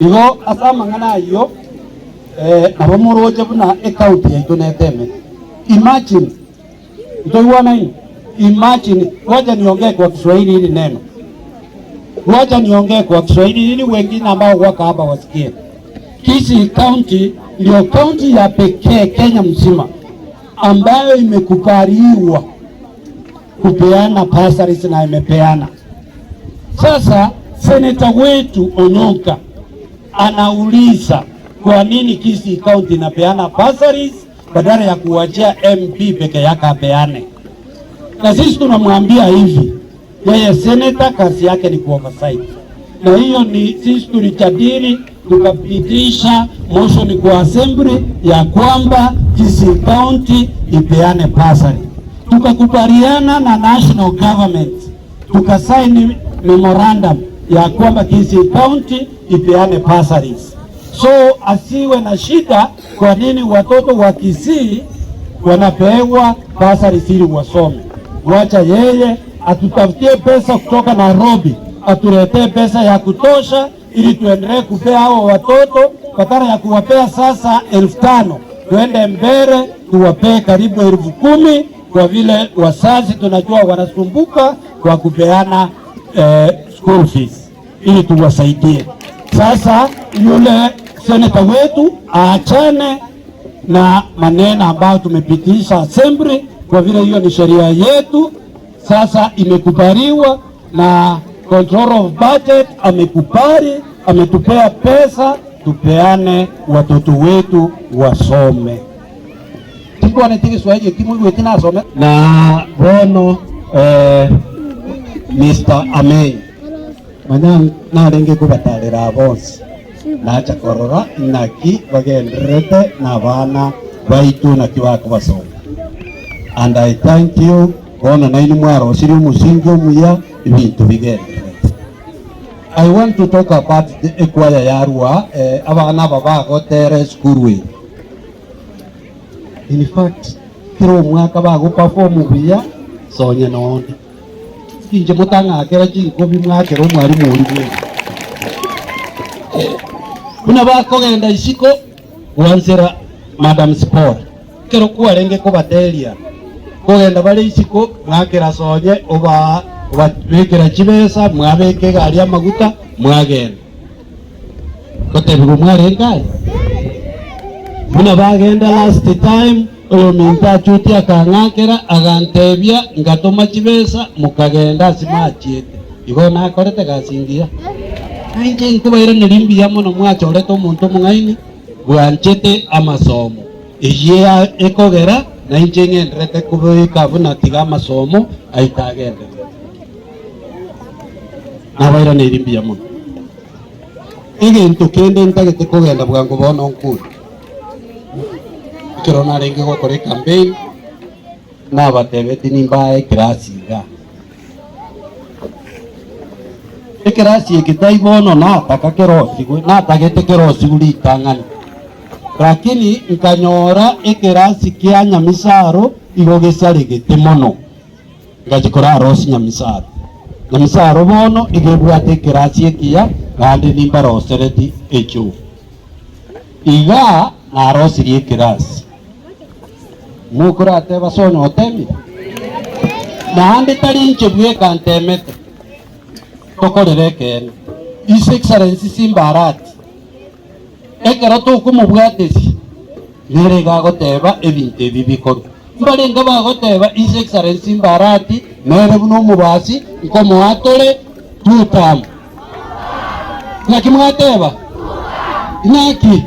Igo asama ngana yo nabamoroje buna account ya itoneteme. Imagine ndoiwana hii. Imagine ngoja niongee kwa Kiswahili hili neno. Ngoja niongee kwa Kiswahili ili wengine ambao wako hapa wasikie. Kisii County ndio county ya pekee Kenya mzima ambayo imekubaliwa kupeana bursaries na imepeana. Sasa seneta wetu Onyonka anauliza kwa nini Kisii County inapeana bursaries badala ya kuachia MP peke yake apeane. Na sisi tunamwambia hivi, yeye seneta kazi yake ni kuoversight. Na hiyo ni sisi tulijadili tukapitisha motion kwa assembly ya kwamba Kisii County ipeane bursary. Tukakubaliana na national government, tukasaini memorandum ya kwamba Kisii County ipeane bursaries. So asiwe na shida kwa nini watoto wa Kisii wanapewa bursaries ili wasome. Wacha yeye atutafutie pesa kutoka Nairobi, atuletee pesa ya kutosha ili tuendelee kupea hao watoto, badala ya kuwapea sasa 5,000 tuende mbele tuwapee karibu 10,000 kwa vile wazazi tunajua wanasumbuka kwa kupeana school fees ili tuwasaidie. Sasa yule seneta wetu aachane na maneno ambayo tumepitisha assembly kwa vile hiyo ni sheria yetu. Sasa imekubaliwa na control of budget, amekubali, ametupea pesa tupeane watoto wetu wasome. Tiku anatiki Swahili kimu wetina asome na bono Mr. Amen manyan na renge kubatalira bonse na chakorora naki bagendrete na bana baitu na kiwako basoma. And I thank you bono na inu mwaro siri musingi omuya ibintu bigende. I want to talk about the equaya yarua abana babagotere school way. In fact, kiro mwaka bago perform biya sonye nondi. Kinje mutanga akera kinko bimwake ro mwalimu uri. Kuna bako genda isiko wanzera Madam Sport. Kero kuarenge ko batelia. Kogenda bale isiko mwakera sonye oba wekera chibesa mwabeke gari amaguta mwagenda. Kotebigo mwarengai. Muna bagenda last time oyo minta chuti akangakera agantebia ngatoma chibesa mukagenda simachiete. Igo nakorete gasingia. Ainje nkubaira nirimbia muno mwachorete omuntu mungaini bwanchete amasomo. Iye ekogera na inje ngendrete kubika buna tiga amasomo aitagende. Nabaira nirimbia muno. Igintu kende ntagete kugenda bwangu bono nkuru. Kirona renge gukore campaign na batebeti nimbae krasiga. Ekrasi ekitai bono na takakerosi na tagete kerosi gulitangani. Lakini nkanyora ekrasi kia Nyamisaro igogesaregete mono. Ngachikora rosi Nyamisaro. Nyamisaro bono igebwate ekrasi ekia kandi nimbarosereti echo. Iga na rosi ekrasi. Mukurate basono otemi. Na ande tarinche bweka ntemete. Tokorereke His Excellency Simba arati. Ekero tukumubwatesi. Nere gagoteba ebintu ebibikoro. Mbalenga bagoteba His Excellency Simba arati nere buno mubasi nkomo atole tutam. Naki mwateba. Naki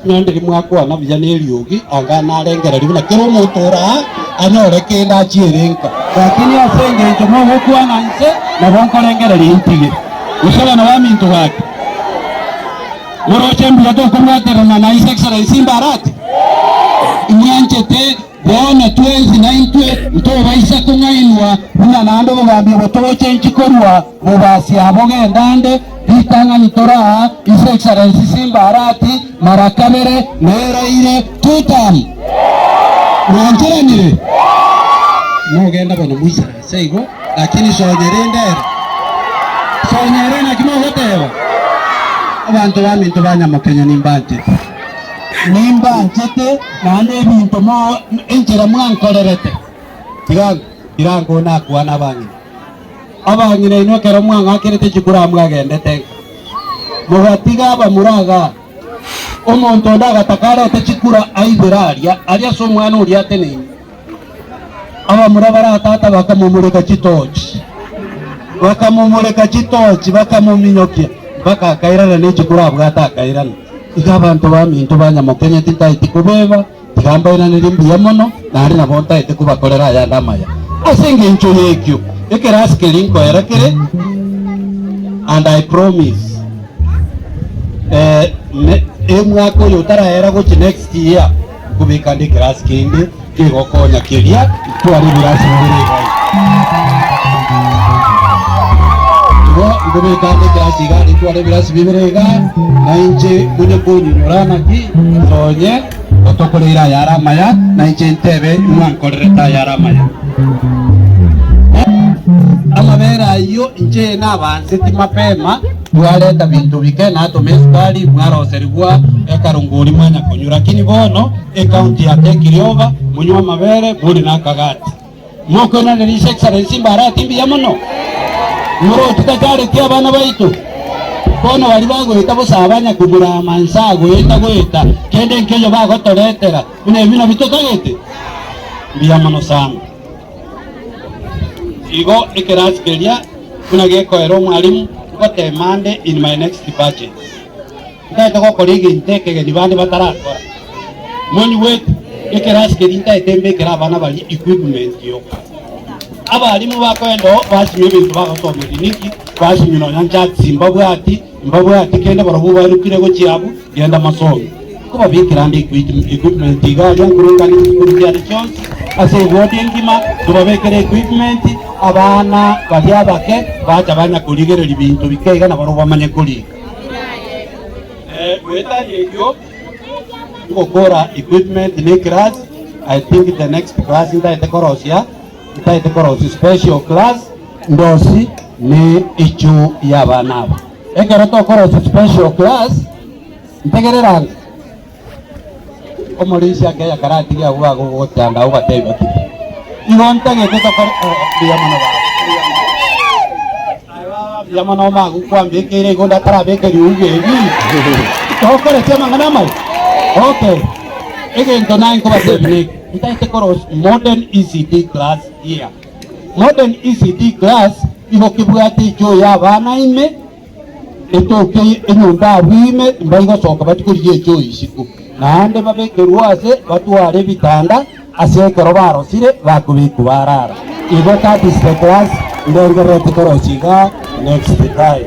nandiri mwakwa na bijaneri yogi angana arengera ribuna kero mutora anyore kenda chirenka lakini asenge ntomo gukwa nanse na bonkorengera rintige usaba na wamintu wake moroche mbia to kumwaterana na His Excellency Simba arati inyanchete bona 2019 mtoba isa kungainwa buna nando bagambi botoche nchikorwa bobasi abogendande bitanga nitora His Excellency Simba arati marakabere neraire tutam mwanjiranire nogenda bono muisara seigo lakini sonyerendere sonyerena kimogoteba abantu baminto banyamukenya nimbanjete nane bintu mo injira mwankorerete tirango nakwana abangine ino kero mwangakirete chikura mwagendete mugatiga bamuraga omonto ndagatakara chikura aibiraria aria so mwana uri atene abamurabara tata bakamumureka chitochi bakamuminyokia bakakairana n'echikura bwata akairana igabantu baminto banyamukenya titaiti kubeba tigambaira nirimbiya mono nari nabo ntaite kubakorera aya ndamaya asenge incho yekyo ekeraske linko erekere and I promise mwaka uyu utarahera guchi next year kubika ndi keraske indi kigokonya kiria twari birasi bibirega kubika ndi keraske gari twari birasi bibirega na inche kunye kunyurana ki sonye otokorera yaramaya na inche ntebe mwankorera yaramaya amabera iyo inche nabanze ti mapema bwareta bintu bike nato mesukali mwaroserigwa ekarunguri mwanya kunyura kini bono ekaunti ya tekiriova munywa mabere buri nakagati moko na His Excellency Simba timbi muno muro tutakare kia bana baitu bono bali bagwita busabanya kugura mansago yenda gwita kende nkeyo bagotoretera bino bitotagete biya muno sana igo ikeraskelia kuna gekoero mwalimu kote mande in my next budget ndaito ko kolegi inteke ni bandi batarakora moni wetu ikeraskelia ntaite kera bana bali equipment yo abalimu bakwendo basimye bintu bakosomera niki basimye no nyanja Zimbabwe ati kende barabu barukire go kiabu yenda masomo kuba bikira ndi equipment igari nkurunga ni security additions ase wodi ngima tubabekere equipment abana balia bake bacha banya kuligerera ibintu bikega na baroba manye kuliga weta yego gukora equipment ni class. I think the next class itaite korosia special class ndosi ni ichu ya banaba ekero to korosi special class ntegerera omorisi akeya karati ya uwa gutanda ubateba ki igonta ngete to ya manaba ya manoma kwambe kire gonda tarabe kiri ugebi okore chama ngana mai okay egento nine ko batebini ntaite koros modern ECD class here. Modern ECD class iho kibwati jo ya bana ime etoke enyumba wime mbayigo soka batikuriye jo isiku nande babekerwase batware bitanda asekero barosire bakubiku barara igo that is the class ndengerete korosiga next time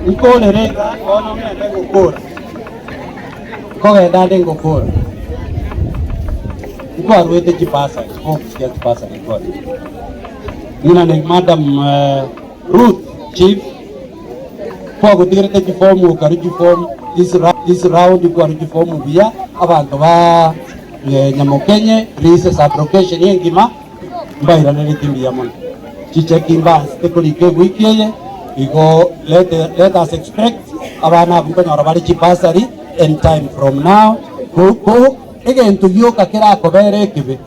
ikolere ono mende gukora kogenda ndengukora kwa ruete kipasa kusikia kipasa ni kwa nina ni madam Ruth chief kwa kutirete kifomu kariki form this round kwa kifomu bia abantu ba nyamukenye recess application yengima mbaira nene timbia mona chichekimba stekolike wikiye igo let us expect abana bukanyora bari kipasari in time from now go egento gioka kirakobere kibe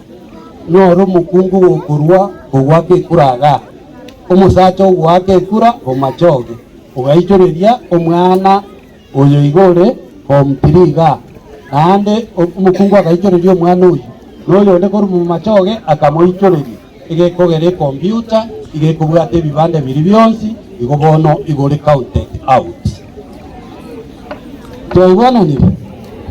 noro mukungu gukurwa ugwake kuraga umusacho ugwake kura omachoge ugaichoreria omwana oyo igore omtiriga ande umukungu agaichoreria omwana oyo noyo onde koru mu machoge akamoichoreria igekogere computer igekubwate bibande biri byonsi igobono igore counted out toibwana ni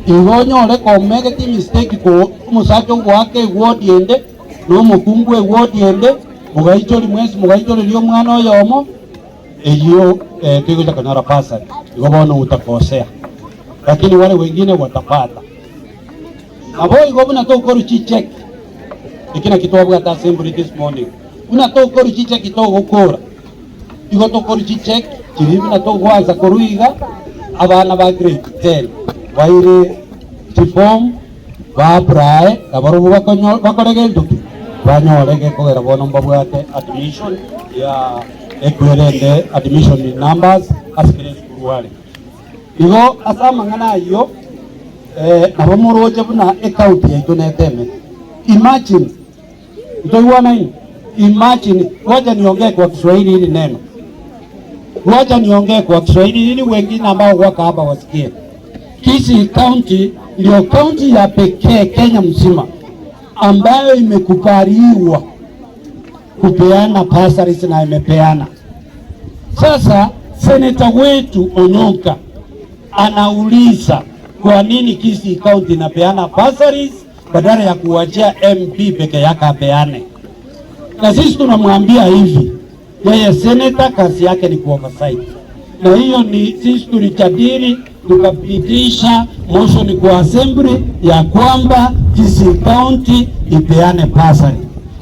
igonyore komege ti mistake ko umusacho gwake gwodiende no mukungu gwodiende mugaichori mwezi mugaichori lyo mwana oyomo eyo tigoja kanara pasa igobono utakosea lakini wale wengine watapata abo igobuna to koru check ikina kitobu ata assembly this morning una to koru check kitogo kora igo to koru check kiribuna to gwaza koruiga abana ba grade 10 baire form ba prae kabaru bakorege nduki banyorege kogera bono mbabwate admission ya equivalent admission numbers aspirants kuwale igo asama ngana yo nabamoroje buna account ya itoneteme. Imagine ndoiwana hii, imagine, wacha niongee kwa Kiswahili hili neno, wacha niongee kwa Kiswahili ili wengine ambao wako hapa wasikie. Kisii County ndio county ya pekee Kenya mzima ambayo imekubaliwa kupeana bursaries na imepeana. Sasa seneta wetu Onyonka anauliza kwa nini Kisii County inapeana bursaries badala ya kuwachia MP peke yake apeane. Na sisi tunamwambia hivi, yeye seneta kazi yake ni kuoversight. Na hiyo ni sisi tulijadili tukapitisha motion kwa assembly ya kwamba Kisii County ipeane bursary.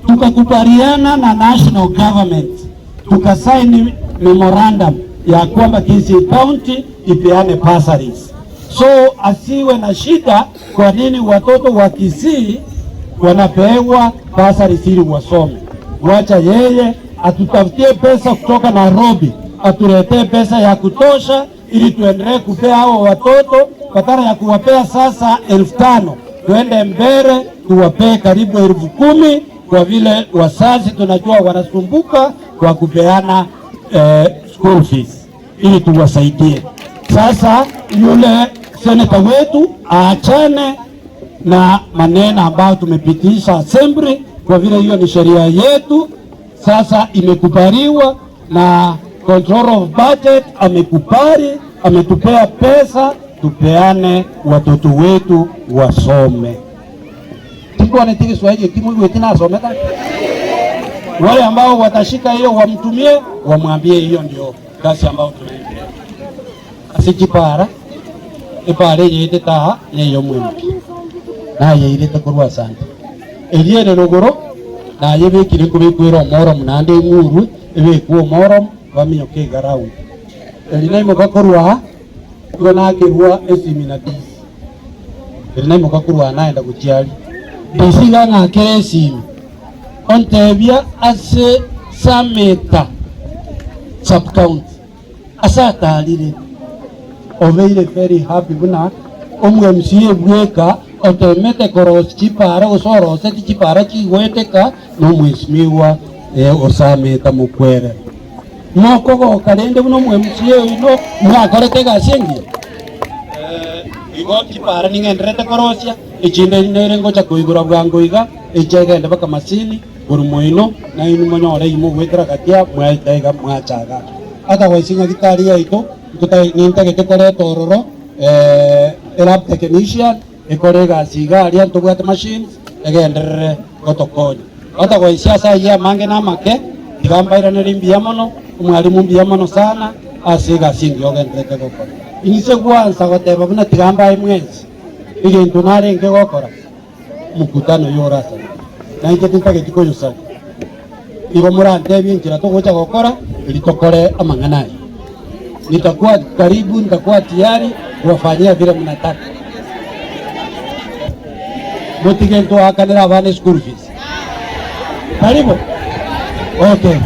Tukakubaliana na national government, tukasaini memorandum ya kwamba Kisii County ipeane bursaries. So asiwe na shida kwa nini watoto wa Kisii wanapewa bursaries ili wasome. Wacha yeye atutafutie pesa kutoka Nairobi, atuletee pesa ya kutosha ili tuendelee kupea hao watoto, badala ya kuwapea sasa 5,000 tuende mbele tuwapee karibu 10,000, kwa vile wazazi tunajua wanasumbuka kwa kupeana school fees ili tuwasaidie. Sasa yule seneta wetu aachane na maneno ambayo tumepitisha assembly, kwa vile hiyo ni sheria yetu. Sasa imekubaliwa na control of budget, amekubali, ametupea pesa tupeane watoto wetu wasome. Tiko anatiki Swahili kimu wetina asome ta. Wale ambao watashika hiyo wamtumie, wamwambie hiyo ndio kazi ambayo tunaendelea. Asijipara ipare yete ta yeyo mwempi na yeyirete kurwa sana eliere rogoro na yebe kiri kubikwira omoro munande nguru ebe ku omoro bamiyo ke garau elina imokakorwa ngona kirwa esiminati elina imokakorwa naenda kuchiali bisiga ngakere esimi ontebia ase sameta sub county asatalire oveire very happy buna omwe MCA bweka otemete koros chipara osoro seti chipara chigweteka no mwesimiwa osameta mukwere noko kalende buno mwe MCA ino mwakorete gasengi igo chipara ningendrete korosya ichinde nerengo cha kuigura bwango iga ichegende baka masini burumuino na inu monyore imo gwetera katia mwaitaiga mwachaga ata waisinga gitari yaito nintage tukore tororo lab technician ikore gasiga aria tugwate machines egenderere gotokonya ata kwa siasa ya mange na make tigambaira ne limbia mono umwalimu mbia mono sana asiga singi ogenderete gokora inise kwanza goteba buna tigambaye mwezi igintu narenge gokora mukutano yorasa na ikitintage tikoyo sana ibo murante binjira tugocha gokora ili tokore amanganai. Nitakuwa karibu, nitakuwa tayari kuwafanyia vile mnataka. Mutigento akanira abane school fees. Karibu. Okay.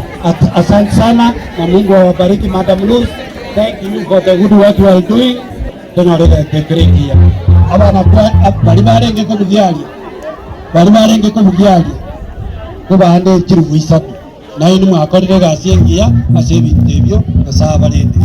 Asante sana na Mungu awabariki Madam Luz. Thank you for the good work you are doing. Tunaorega tekrekia. Abana balibarenge ko bugiali. Balibarenge ko bugiali. Kubande chiru isatu. Na inu mwakorire gasengia asebitebyo asaba lende.